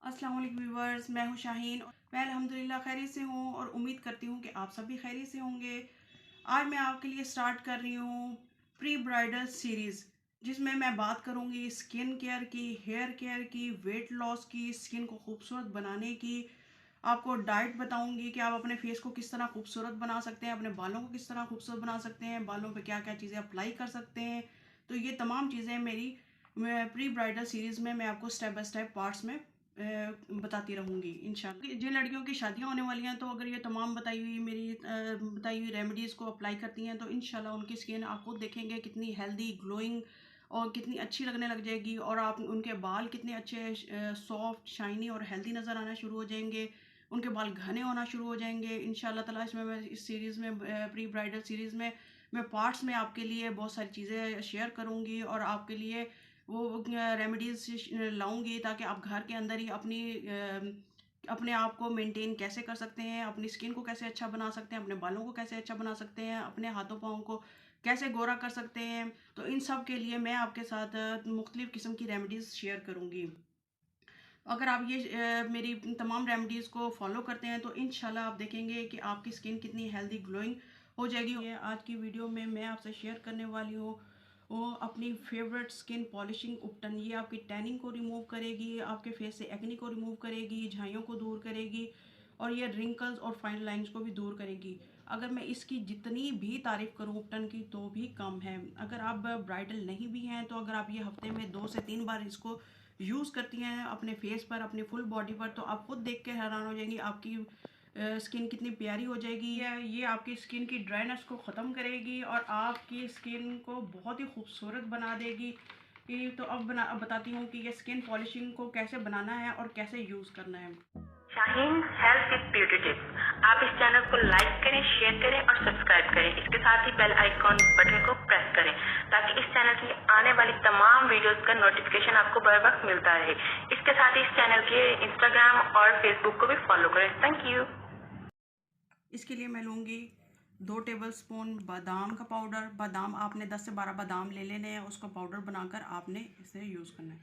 अस्सलाम वालेकुम व्यूवर्स, मैं हूं शाहीन। मैं अल्हम्दुलिल्लाह खैरियत से हूं और उम्मीद करती हूं कि आप सब भी खैरियत से होंगे। आज मैं आपके लिए स्टार्ट कर रही हूं प्री ब्राइडल सीरीज़, जिसमें मैं बात करूंगी स्किन केयर की, हेयर केयर की, वेट लॉस की, स्किन को खूबसूरत बनाने की। आपको डाइट बताऊंगी कि आप अपने फेस को किस तरह खूबसूरत बना सकते हैं, अपने बालों को किस तरह खूबसूरत बना सकते हैं, बालों पे क्या क्या चीज़ें अप्लाई कर सकते हैं। तो ये तमाम चीज़ें मेरी प्री ब्राइडल सीरीज़ में मैं आपको स्टेप बाय स्टेप पार्ट्स में बताती रहूँगी इंशाल्लाह। जिन लड़कियों की शादियाँ होने वाली हैं, तो अगर ये तमाम बताई हुई रेमेडीज़ को अप्लाई करती हैं, तो इंशाल्लाह उनकी स्किन आप खुद देखेंगे कितनी हेल्दी, ग्लोइंग और कितनी अच्छी लगने लग जाएगी, और आप उनके बाल कितने अच्छे सॉफ्ट, शाइनी और हेल्दी नज़र आना शुरू हो जाएंगे। उनके बाल घने होना शुरू हो जाएंगे इंशाल्लाह ताला। इसमें मैं इस सीरीज़ में प्री ब्राइडल सीरीज़ में मैं पार्ट्स में आपके लिए बहुत सारी चीज़ें शेयर करूँगी और आपके लिए वो रेमेडीज लाऊंगी, ताकि आप घर के अंदर ही अपने आप को मेंटेन कैसे कर सकते हैं, अपनी स्किन को कैसे अच्छा बना सकते हैं, अपने बालों को कैसे अच्छा बना सकते हैं, अपने हाथों पाँव को कैसे गोरा कर सकते हैं। तो इन सब के लिए मैं आपके साथ मुख्तलिफ किस्म की रेमेडीज शेयर करूंगी। अगर आप ये मेरी तमाम रेमेडीज़ को फॉलो करते हैं, तो इंशाल्लाह आप देखेंगे कि आपकी स्किन कितनी हेल्दी, ग्लोइंग हो जाएगी। ये आज की वीडियो में मैं आपसे शेयर करने वाली हूँ वो अपनी फेवरेट स्किन पॉलिशिंग उपटन। ये आपकी टैनिंग को रिमूव करेगी, आपके फेस से एक्ने को रिमूव करेगी, झाइयों को दूर करेगी, और ये रिंकल्स और फाइन लाइंस को भी दूर करेगी। अगर मैं इसकी जितनी भी तारीफ करूँ उपटन की, तो भी कम है। अगर आप ब्राइडल नहीं भी हैं, तो अगर आप ये हफ्ते में 2 से 3 बार इसको यूज़ करती हैं अपने फेस पर, अपनी फुल बॉडी पर, तो आप खुद देख के हैरान हो जाएंगी आपकी स्किन कितनी प्यारी हो जाएगी। ये आपकी स्किन की ड्राइनेस को ख़त्म करेगी और आपकी स्किन को बहुत ही खूबसूरत बना देगी। तो अब बताती हूँ कि ये स्किन पॉलिशिंग को कैसे बनाना है और कैसे यूज़ करना है। Shaheen health with beauty tips. आप इस चैनल को लाइक करें, शेयर करें और सब्सक्राइब करें। इसके साथ ही बेल आइकॉन बटन को प्रेस करें, ताकि इस चैनल से आने वाली तमाम वीडियोस का नोटिफिकेशन आपको बर वक्त मिलता रहे। इसके साथ ही इस चैनल के इंस्टाग्राम और फेसबुक को भी फॉलो करें। Thank you. इसके लिए मैं लूँगी 2 टेबलस्पून बादाम का पाउडर। बादाम आपने 10 से 12 बादाम ले लेने हैं, उसका पाउडर बनाकर आपने इसे यूज़ करना है।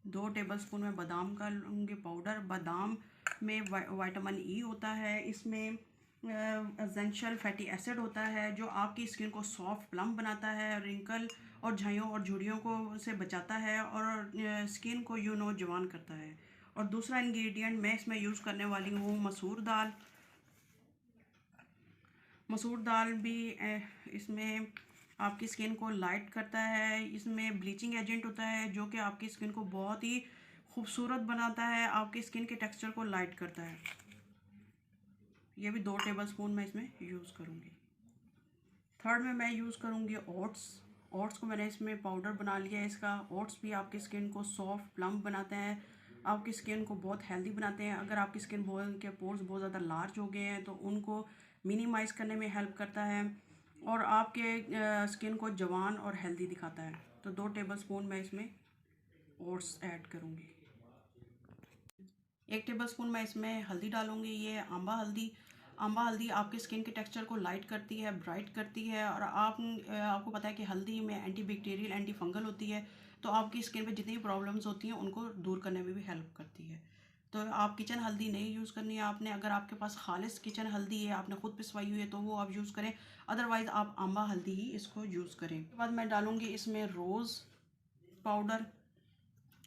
2 टेबलस्पून में बादाम का लूँगी पाउडर। बादाम में विटामिन ई होता है, इसमें एसेंशियल फैटी एसिड होता है, जो आपकी स्किन को सॉफ्ट प्लम बनाता है, रिंकल और झाइयों और झुर्रियों को से बचाता है, और स्किन को जवान करता है। और दूसरा इंग्रेडिएंट मैं इसमें यूज़ करने वाली हूँ मसूर दाल। मसूर दाल भी इसमें आपकी स्किन को लाइट करता है। इसमें ब्लीचिंग एजेंट होता है, जो कि आपकी स्किन को बहुत ही खूबसूरत बनाता है, आपकी स्किन के टेक्सचर को लाइट करता है। ये भी 2 टेबलस्पून मैं इसमें यूज़ करूँगी। थर्ड में मैं यूज़ करूँगी ओट्स। ओट्स को मैंने इसमें पाउडर बना लिया है इसका। ओट्स भी आपकी स्किन को सॉफ्ट प्लम्प बनाते हैं, आपकी स्किन को बहुत हेल्दी बनाते हैं। अगर आपकी स्किन के पोर्स बहुत ज़्यादा लार्ज हो गए हैं, तो उनको मिनिमाइज़ करने में हेल्प करता है, और आपके स्किन को जवान और हेल्दी दिखाता है। तो 2 टेबलस्पून मैं इसमें ओट्स ऐड करूँगी। 1 टेबलस्पून मैं इसमें हल्दी डालूँगी। ये आंबा हल्दी। आंबा हल्दी आपके स्किन के टेक्सचर को लाइट करती है, ब्राइट करती है, और आपको पता है कि हल्दी में एंटी बैक्टीरियल, एंटी फंगल होती है, तो आपकी स्किन पे जितनी प्रॉब्लम्स होती हैं उनको दूर करने में भी हेल्प करती है। तो आप किचन हल्दी नहीं यूज़ करनी है आपने। अगर आपके पास खालिस किचन हल्दी है, आपने खुद पिसवाई हुई है, तो वो आप यूज़ करें। अदरवाइज़ आप आंबा हल्दी ही इसको यूज़ करें। उसके बाद मैं डालूँगी इसमें रोज़ पाउडर।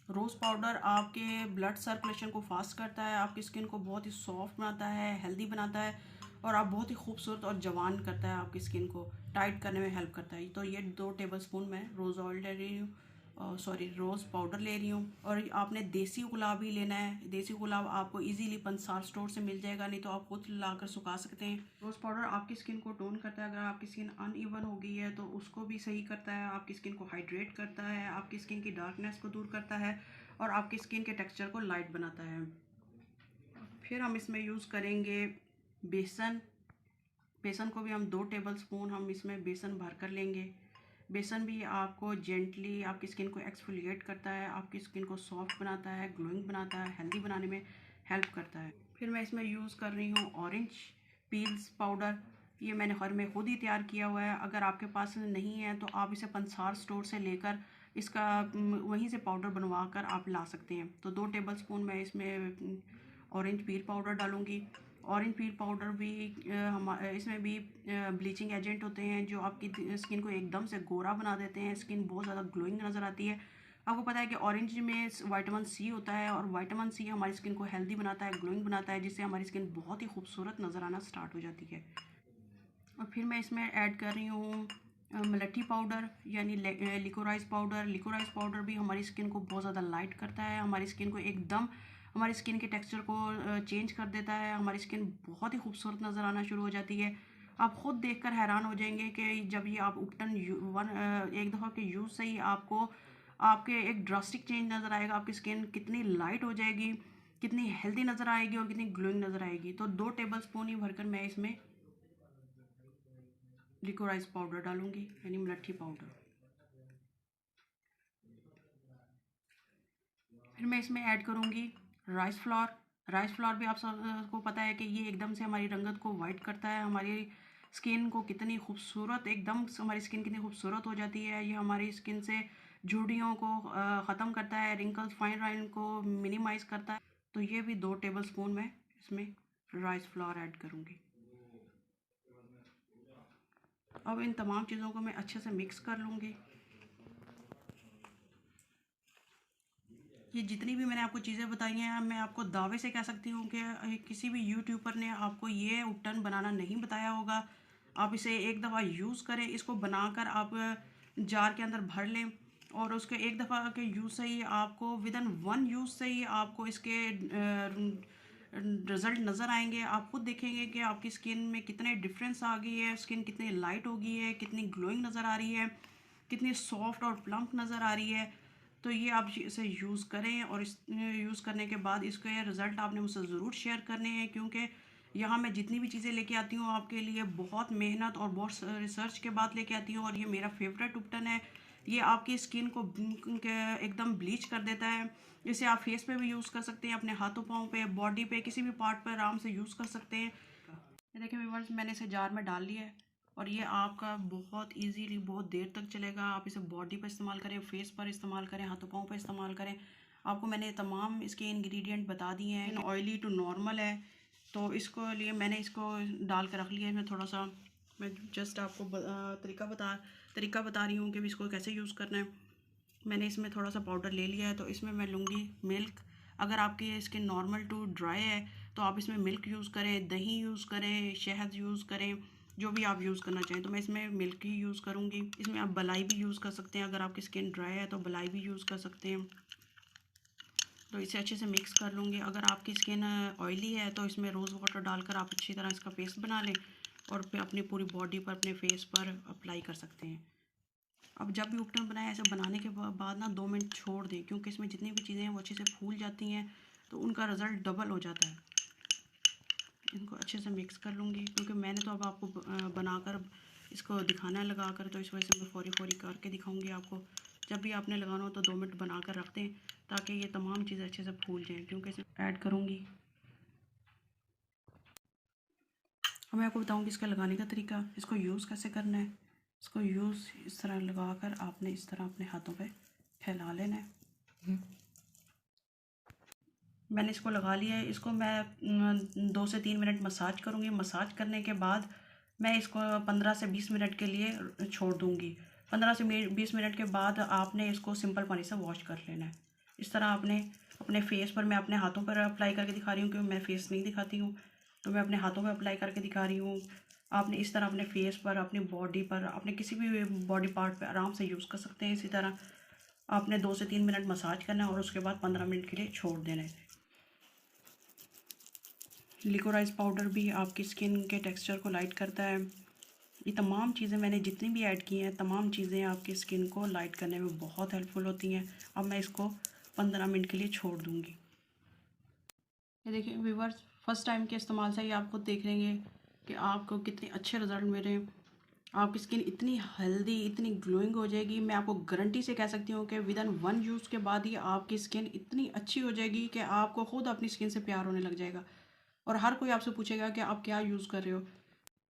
रोज़ पाउडर आपके ब्लड सर्कुलेशन को फास्ट करता है, आपकी स्किन को बहुत ही सॉफ्ट बनाता है, हेल्दी बनाता है, और आप बहुत ही खूबसूरत और जवान करता है, आपकी स्किन को टाइट करने में हेल्प करता है। तो ये 2 टेबलस्पून मैं रोज़ ऑयल ले रही हूँ, रोज़ पाउडर ले रही हूँ। और आपने देसी गुलाब ही लेना है। देसी गुलाब आपको इजीली पंसार स्टोर से मिल जाएगा, नहीं तो आप खुद लाकर सुखा सकते हैं। रोज़ पाउडर आपकी स्किन को टोन करता है। अगर आपकी स्किन अनइवन हो गई है, तो उसको भी सही करता है, आपकी स्किन को हाइड्रेट करता है, आपकी स्किन की डार्कनेस को दूर करता है, और आपकी स्किन के टेक्सचर को लाइट बनाता है। फिर हम इसमें यूज़ करेंगे बेसन। बेसन को भी हम 2 टेबलस्पून हम इसमें बेसन भर कर लेंगे। बेसन भी आपको जेंटली आपकी स्किन को एक्सफोलिएट करता है, आपकी स्किन को सॉफ्ट बनाता है, ग्लोइंग बनाता है, हेल्दी बनाने में हेल्प करता है। फिर मैं इसमें यूज़ कर रही हूँ ऑरेंज पील्स पाउडर। ये मैंने घर में खुद ही तैयार किया हुआ है। अगर आपके पास नहीं है, तो आप इसे पंसार स्टोर से लेकर इसका वहीं से पाउडर बनवा कर आप ला सकते हैं। तो 2 टेबल स्पून मैं इसमें ऑरेंज पील पाउडर डालूँगी। ऑरेंज पील पाउडर भी इसमें भी ब्लीचिंग एजेंट होते हैं जो आपकी स्किन को एकदम से गोरा बना देते हैं, स्किन बहुत ज़्यादा ग्लोइंग नज़र आती है। आपको पता है कि ऑरेंज में विटामिन सी होता है और विटामिन सी हमारी स्किन को हेल्दी बनाता है, ग्लोइंग बनाता है, जिससे हमारी स्किन बहुत ही खूबसूरत नज़र आना स्टार्ट हो जाती है। और फिर मैं इसमें ऐड कर रही हूँ मलट्ठी पाउडर यानी लिकोराइज पाउडर। लिकोराइज पाउडर भी हमारी स्किन को बहुत ज़्यादा लाइट करता है, हमारी स्किन को एकदम हमारी स्किन के टेक्सचर को चेंज कर देता है, हमारी स्किन बहुत ही खूबसूरत नज़र आना शुरू हो जाती है। आप ख़ुद देखकर हैरान हो जाएंगे कि जब ये आप उपटन एक दफ़ा के यूज़ से ही आपको आपके एक ड्रास्टिक चेंज नज़र आएगा। आपकी स्किन कितनी लाइट हो जाएगी, कितनी हेल्दी नज़र आएगी और कितनी ग्लोइंग नज़र आएगी। तो 2 टेबल स्पून ही भरकर मैं इसमें लिकोराइज पाउडर डालूंगी यानी मलट्ठी पाउडर। फिर मैं इसमें ऐड करूंगी राइस फ्लोर। राइस फ्लोर भी आप सबको पता है कि ये एकदम से हमारी रंगत को वाइट करता है, हमारी स्किन को कितनी खूबसूरत एकदम हमारी स्किन कितनी खूबसूरत हो जाती है। ये हमारी स्किन से झुर्रियों को ख़त्म करता है, रिंकल्स फाइन लाइन को मिनिमाइज़ करता है। तो ये भी 2 टेबल स्पून मैं इसमें राइस फ्लोर ऐड करूँगी। अब इन तमाम चीज़ों को मैं अच्छे से मिक्स कर लूँगी। ये जितनी भी मैंने आपको चीज़ें बताई हैं, मैं आपको दावे से कह सकती हूँ कि किसी भी यूट्यूबर ने आपको ये उपटन बनाना नहीं बताया होगा। आप इसे एक दफ़ा यूज़ करें, इसको बनाकर आप जार के अंदर भर लें और उसके एक दफ़ा के यूज़ से ही आपको विदिन 1 यूज़ से ही आपको इसके रिज़ल्ट नज़र आएंगे। आप खुद देखेंगे कि आपकी स्किन में कितने डिफरेंस आ गई है, स्किन कितनी लाइट हो गई है, कितनी ग्लोइंग नज़र आ रही है, कितनी सॉफ्ट और प्लम्प नज़र आ रही है। तो ये आप इसे यूज़ करें और इस यूज़ करने के बाद इसके रिज़ल्ट आपने मुझसे ज़रूर शेयर करने हैं, क्योंकि यहाँ मैं जितनी भी चीज़ें लेके आती हूँ आपके लिए बहुत मेहनत और बहुत रिसर्च के बाद लेके आती हूँ। और ये मेरा फेवरेट उपटन है। ये आपकी स्किन को एकदम ब्लीच कर देता है। इसे आप फेस पे भी यूज़ कर सकते हैं, अपने हाथों पाँव पे, बॉडी पे, किसी भी पार्ट पर आराम से यूज़ कर सकते हैं। ये देखिए व्यूअर्स, मैंने इसे जार में डाल लिया है और ये आपका बहुत इजीली बहुत देर तक चलेगा। आप इसे बॉडी पर इस्तेमाल करें, फेस पर इस्तेमाल करें, हाथों पाँव पर इस्तेमाल करें। आपको मैंने तमाम इसके इंग्रेडिएंट बता दिए हैं। ऑयली टू नॉर्मल है, तो इसको लिए मैंने इसको डाल कर रख लिया है। मैं थोड़ा सा मैं जस्ट आपको तरीका बता रही हूँ कि इसको कैसे यूज़ करना है। मैंने इसमें थोड़ा सा पाउडर ले लिया है, तो इसमें मैं लूँगी मिल्क। अगर आपकी स्किन नॉर्मल टू ड्राई है तो आप इसमें मिल्क यूज़ करें, दही यूज़ करें, शहद यूज़ करें, जो भी आप यूज़ करना चाहें। तो मैं इसमें मिल्क ही यूज़ करूँगी। इसमें आप बलाई भी यूज़ कर सकते हैं, अगर आपकी स्किन ड्राई है तो बलाई भी यूज़ कर सकते हैं। तो इसे अच्छे से मिक्स कर लूँगी। अगर आपकी स्किन ऑयली है तो इसमें रोज़ वाटर डालकर आप अच्छी तरह इसका पेस्ट बना लें और फिर अपनी पूरी बॉडी पर, अपने फेस पर अप्लाई कर सकते हैं। अब जब भी उपटन बनाए ऐसे बनाने के बाद ना 2 मिनट छोड़ दें, क्योंकि इसमें जितनी भी चीज़ें हैं वो अच्छे से फूल जाती हैं, तो उनका रिज़ल्ट डबल हो जाता है। इनको अच्छे से मिक्स कर लूँगी, क्योंकि मैंने तो अब आपको बनाकर इसको दिखाना है लगा कर, तो इस वजह से मैं फ़ौरी करके दिखाऊँगी आपको। जब भी आपने लगाना हो तो 2 मिनट बना कर रख दें ताकि ये तमाम चीज़ें अच्छे से फूल जाएँ। क्योंकि इसे ऐड करूँगी। अब मैं आपको बताऊँगी इसका लगाने का तरीका, इसको यूज़ कैसे करना है। इसको यूज़ इस तरह लगा कर आपने इस तरह अपने हाथों पे फैला लेना है। मैंने इसको लगा लिया है। इसको मैं 2 से 3 मिनट मसाज करूँगी। मसाज करने के बाद मैं इसको 15 से 20 मिनट के लिए छोड़ दूँगी। 15 से 20 मिनट के बाद आपने इसको सिंपल पानी से वॉश कर लेना है। इस तरह आपने अपने फेस पर, मैं अपने हाथों पर अप्लाई करके दिखा रही हूँ क्योंकि मैं फेस नहीं दिखाती हूँ, तो मैं अपने हाथों पर अप्लाई करके दिखा रही हूँ। आपने इस तरह अपने फेस पर, अपनी बॉडी पर, अपने किसी भी बॉडी पार्ट पर आराम से यूज़ कर सकते हैं। इसी तरह आपने 2 से 3 मिनट मसाज करना है और उसके बाद 15 मिनट के लिए छोड़ देना है। लिकोराइज पाउडर भी आपकी स्किन के टेक्सचर को लाइट करता है। ये तमाम चीज़ें मैंने जितनी भी ऐड की हैं, तमाम चीज़ें आपकी स्किन को लाइट करने में बहुत हेल्पफुल होती हैं। अब मैं इसको 15 मिनट के लिए छोड़ दूँगी। ये देखिए व्यूअर्स, फर्स्ट टाइम के इस्तेमाल से ही आप खुद देख लेंगे कि आपको कितने अच्छे रिज़ल्ट मिले। आपकी स्किन इतनी हेल्दी, इतनी ग्लोइंग हो जाएगी। मैं आपको गारंटी से कह सकती हूँ कि विदिन 1 यूज़ के बाद ही आपकी स्किन इतनी अच्छी हो जाएगी कि आपको खुद अपनी स्किन से प्यार होने लग जाएगा। और हर कोई आपसे पूछेगा कि आप क्या यूज़ कर रहे हो।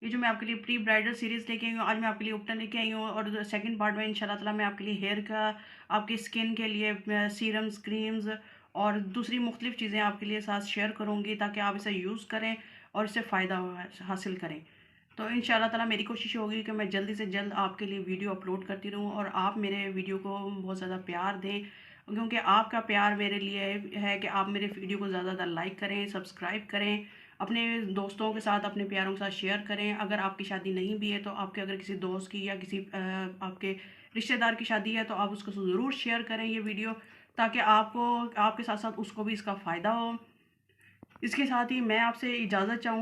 ये जो मैं आपके लिए प्री ब्राइडल सीरीज़ लेके आई हूँ, आज मैं आपके लिए उपटन लेके आई हूँ और सेकंड पार्ट में इंशाल्लाह ताला मैं आपके लिए हेयर का, आपकी स्किन के लिए सीरम्स, क्रीम्स और दूसरी मुख्तलिफ़ चीज़ें आपके लिए साथ शेयर करूँगी ताकि आप इसे यूज़ करें और इससे फ़ायदा हासिल करें। तो इंशाल्लाह ताला मेरी कोशिश होगी कि मैं जल्दी से जल्द आपके लिए वीडियो अपलोड करती रहूँ और आप मेरे वीडियो को बहुत ज़्यादा प्यार दें, क्योंकि आपका प्यार मेरे लिए है कि आप मेरे वीडियो को ज़्यादा ज़्यादा लाइक करें, सब्सक्राइब करें, अपने दोस्तों के साथ, अपने प्यारों के साथ शेयर करें। अगर आपकी शादी नहीं भी है तो आपके अगर किसी दोस्त की या किसी आपके रिश्तेदार की शादी है तो आप उसको ज़रूर शेयर करें ये वीडियो, ताकि आपको, आपके साथ साथ उसको भी इसका फ़ायदा हो। इसके साथ ही मैं आपसे इजाज़त चाहूँ।